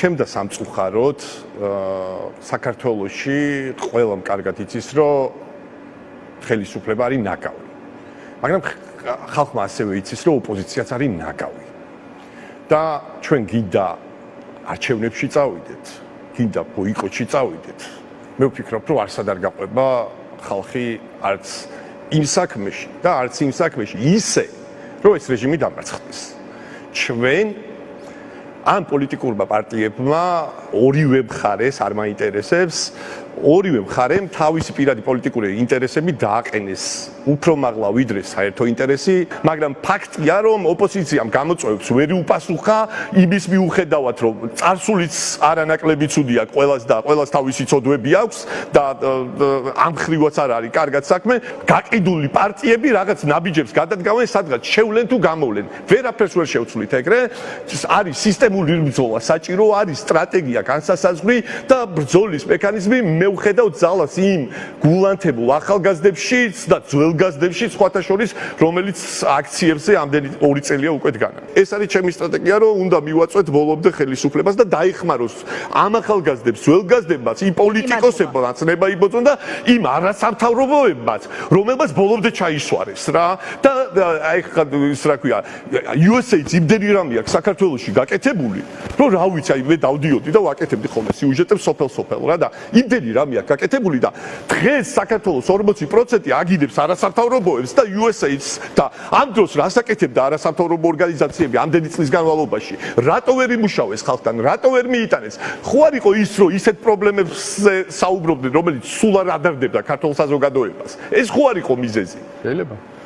ჩემდა სამწუხაროდ საქართველოში ყველამ კარგად იცის, რომ ხელისუფლება არის ნაკავი. მაგრამ ხალხმა ასევე იცის, რომ ოპოზიციაც არის ნაკავი. და ჩვენ გინდა არჩევნებში წავიდეთ, გინდა ბოიკოტში წავიდეთ. მე ვფიქრობ, რომ არსად არ გაყვება ხალხი არც იმ საქმეში და არც იმ საქმეში ისე, რომ ეს რეჟიმი დამარცხდეს. ჩვენ ამ პოლიტიკურმა პარტიებმა ორივე მხარეს არ მაინტერესებს, ორივე მხარემ თავისი პირადი პოლიტიკური ინტერესები დააყენეს უფრო მაღლა ვიდრე საერთო ინტერესი, მაგრამ ფაქტია, რომ ოპოზიციამ გამოწვევებს ვერ უპასუხა იმის მიუხედავად, რომ წარსულიც არანაკლები ცუდია ყველას და ყველას თავისი ცოდვები აქვს და ამ ხრივაც არ არის კარგად საქმე, გაყიდული პარტიები რაღაც ნაბიჯებს გადადგავენ, სადღაც შევლენ თუ გამოვლენ. ვერაფერს ვერ შევცვლით ეგრე, არის სისტემური ბრძოლა საჭირო, არის სტრატეგია განსასაზღვრი და ბრძოლის მექანიზმი მე ვხედავ ძალას იმ გულანთებულ ახალგაზრდებშიც და ძველგაზრდებშიც სხვათა შორის, რომელიც აქციებზე ამდენი 2 წელია უკვე დგანან. ეს არის ჩემი სტრატეგია, რომ უნდა მივაწვეთ ბოლომდე ხელისუფლებას და დაიხმაროს ამ ახალგაზრდებს, ძველგაზრდებმაც, იმ პოლიტიკოსებმაც ნება იბოძონ და იმ არასამთავრობოებმაც, რომელმაც ბოლომდე ჩაისვარეს რა. და აი ხა ის რა ქვია, USA-ც იმდენი რამე აქვს საქართველოში გაკეთებული, რომ რა ვიცი, აი მე დავდიოდი და ვაკეთებდი ხოლმე სიუჟეტებს სოფელ-სოფელ რა და იმდენი რამე აქვს გაკეთებული და დღეს საქართველოს 40% აგიდებს არასამთავრობოებს და USA-ც და ამ დროს რას აკეთებდა არასამთავრობო ორგანიზაციები ამდენი წლის განმავლობაში? რატო ვერ იმუშავეს ხალხთან? რატო ვერ მიიტანეს? ხო არ იყო ის, რომ ისეთ პრობლემებზე საუბრობდნენ, რომელიც სულ არ ადარდებდა ქართულ საზოგადოებას? ეს ხო არ იყო მიზეზი? შეიძლება